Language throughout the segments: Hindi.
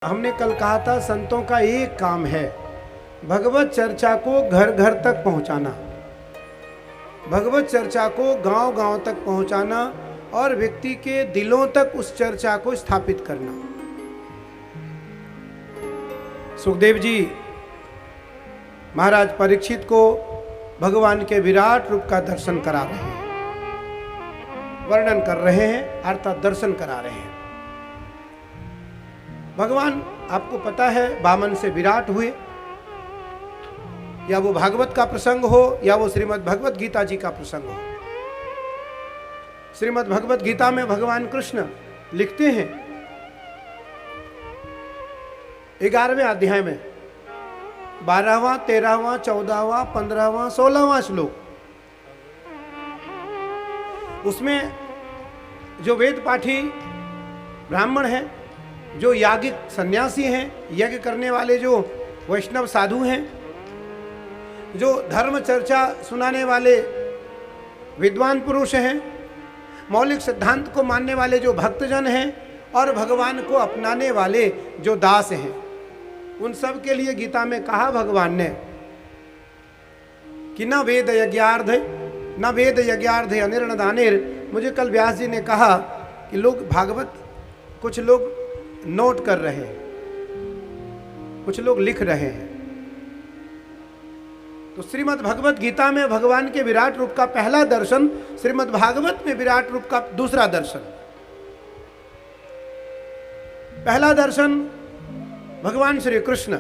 हमने कल कहा था संतों का एक काम है भगवत चर्चा को घर घर तक पहुंचाना, भगवत चर्चा को गांव गांव तक पहुंचाना और व्यक्ति के दिलों तक उस चर्चा को स्थापित करना। सुखदेव जी महाराज परीक्षित को भगवान के विराट रूप का दर्शन करा रहे हैं, वर्णन कर रहे हैं अर्थात दर्शन करा रहे हैं। भगवान आपको पता है वामन से विराट हुए, या वो भागवत का प्रसंग हो या वो श्रीमद् भगवत गीता जी का प्रसंग हो। श्रीमद् भगवत गीता में भगवान कृष्ण लिखते हैं 11वें अध्याय में 12वां 13वां 14वां 15वां 16वां श्लोक, उसमें जो वेद पाठी ब्राह्मण हैं, जो यागिक सन्यासी हैं, यज्ञ करने वाले जो वैष्णव साधु हैं, जो धर्म चर्चा सुनाने वाले विद्वान पुरुष हैं, मौलिक सिद्धांत को मानने वाले जो भक्तजन हैं और भगवान को अपनाने वाले जो दास हैं, उन सब के लिए गीता में कहा भगवान ने कि न वेद यज्ञार्ध न वेद यज्ञार्ध अनिर्न दानेर। मुझे कल व्यास जी ने कहा कि लोग भागवत कुछ लोग नोट कर रहे हैं, कुछ लोग लिख रहे हैं। तो श्रीमद् भगवत गीता में भगवान के विराट रूप का पहला दर्शन, श्रीमद् भागवत में विराट रूप का दूसरा दर्शन। पहला दर्शन भगवान श्री कृष्ण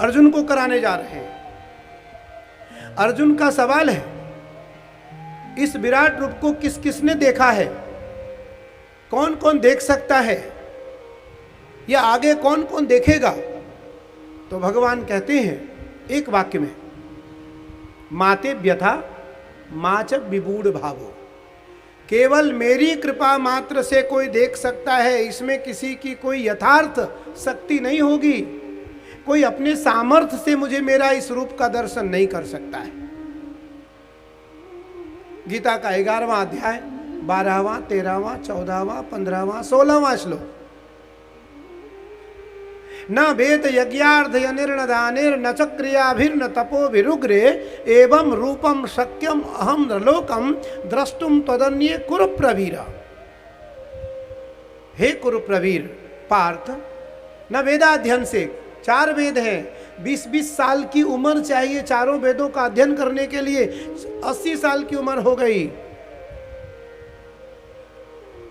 अर्जुन को कराने जा रहे हैं। अर्जुन का सवाल है इस विराट रूप को किस किसने देखा है, कौन कौन देख सकता है, या आगे कौन कौन देखेगा। तो भगवान कहते हैं एक वाक्य में, माते व्यथा माच विबूढ़ भावो, केवल मेरी कृपा मात्र से कोई देख सकता है, इसमें किसी की कोई यथार्थ शक्ति नहीं होगी, कोई अपने सामर्थ्य से मुझे मेरा इस रूप का दर्शन नहीं कर सकता है। गीता का 11वां अध्याय 12वां 13वां 14वां 15वां 16वां श्लोक। न वेद यज्ञार्थ अनिर्न दानेर न च क्रियाभिर्न तपोभिरुग्रे एवं रूपम शक्यम अहम नृलोकम द्रष्टुम तदन्ये कुरुप्रवीर। हे कुरुप्रवीर पार्थ, न वेदाध्ययन से, 4 वेद हैं, 20-20 साल की उम्र चाहिए चारों वेदों का अध्ययन करने के लिए, 80 साल की उम्र हो गई।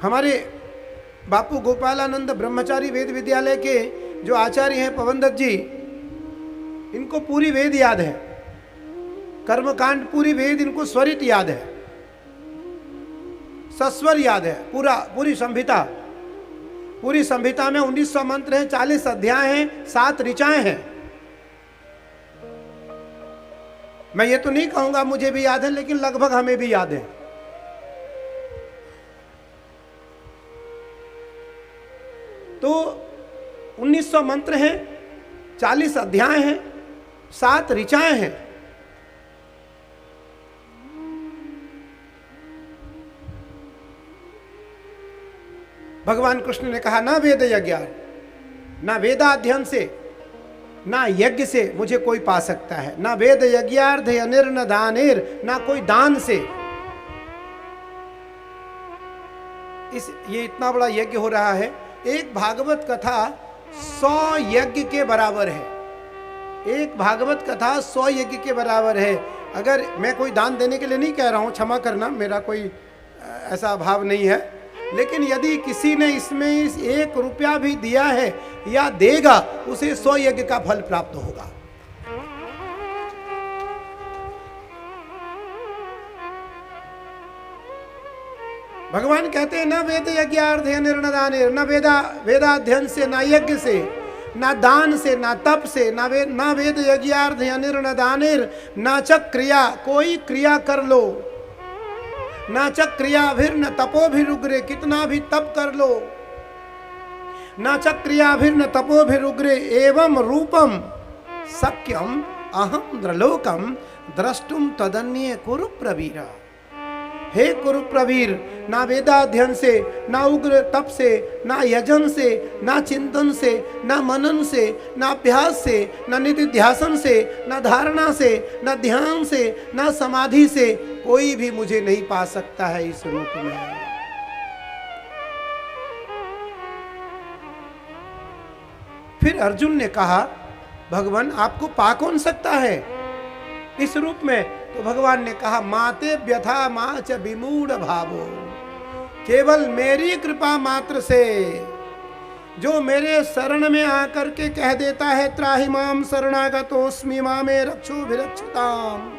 हमारे बापू गोपालानंद ब्रह्मचारी वेद विद्यालय के जो आचार्य हैं पवनदत्त जी, इनको पूरी वेद याद है, कर्मकांड पूरी वेद इनको स्वरित याद है, सस्वर याद है, पूरी संहिता। पूरी संहिता में 1900 मंत्र हैं, 40 अध्याय हैं, 7 ऋचाएं हैं। मैं ये तो नहीं कहूंगा मुझे भी याद है, लेकिन लगभग हमें भी याद है। तो 1900 मंत्र हैं, 40 अध्याय हैं, 7 ऋचाएं हैं। भगवान कृष्ण ने कहा ना वेद यज्ञ, ना वेदाध्ययन से, ना यज्ञ से मुझे कोई पा सकता है, ना वेद यज्ञार्थ अनिर्न दानेर, ना कोई दान से। ये इतना बड़ा यज्ञ हो रहा है, एक भागवत कथा 100 यज्ञ के बराबर है। एक भागवत कथा 100 यज्ञ के बराबर है। अगर मैं कोई दान देने के लिए नहीं कह रहा हूं, क्षमा करना, मेरा कोई ऐसा भाव नहीं है, लेकिन यदि किसी ने इसमें 1 रुपया भी दिया है या देगा, उसे 100 यज्ञ का फल प्राप्त होगा। भगवान कहते हैं न वेद यज्ञार्थ अनिर्न दानेर, न वेदाध्ययन से, न यज्ञ से, न दान से, न तप से, न वेद यज्ञार्थ अनिर्न दानेर, न च क्रिया, कोई क्रिया कर लो, न च क्रियाभिर्न तपोभिरुग्रे, कितना भी तप कर लो, न च क्रियाभिर्न तपोभिरुग्रे एवं रूपम शक्यम अहम नृलोकम द्रष्टुम तदन्ये कुरुप्रवीर। हे कुरु प्रवीर, ना वेदाध्ययन से, ना उग्र तप से, ना यजन से, ना चिंतन से, ना मनन से, ना अभ्यास से, ना निधिध्यासन से, ना धारणा से, ना ध्यान से, ना समाधि से कोई भी मुझे नहीं पा सकता है इस रूप में। फिर अर्जुन ने कहा, भगवान आपको पा कौन सकता है इस रूप में? तो भगवान ने कहा, माते व्यथा मा च विमूढ़ भावो, केवल मेरी कृपा मात्र से जो मेरे शरण में आकर के कह देता है त्राहि माम शरणागतोस्मि मामे रक्षो विरक्षताम,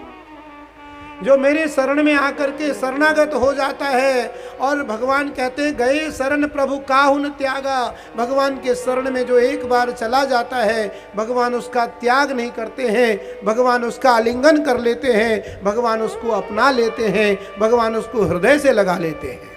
जो मेरे शरण में आकर के शरणागत हो जाता है, और भगवान कहते हैं गए शरण प्रभु काहु न त्यागा, भगवान के शरण में जो एक बार चला जाता है भगवान उसका त्याग नहीं करते हैं, भगवान उसका आलिंगन कर लेते हैं, भगवान उसको अपना लेते हैं, भगवान उसको हृदय से लगा लेते हैं।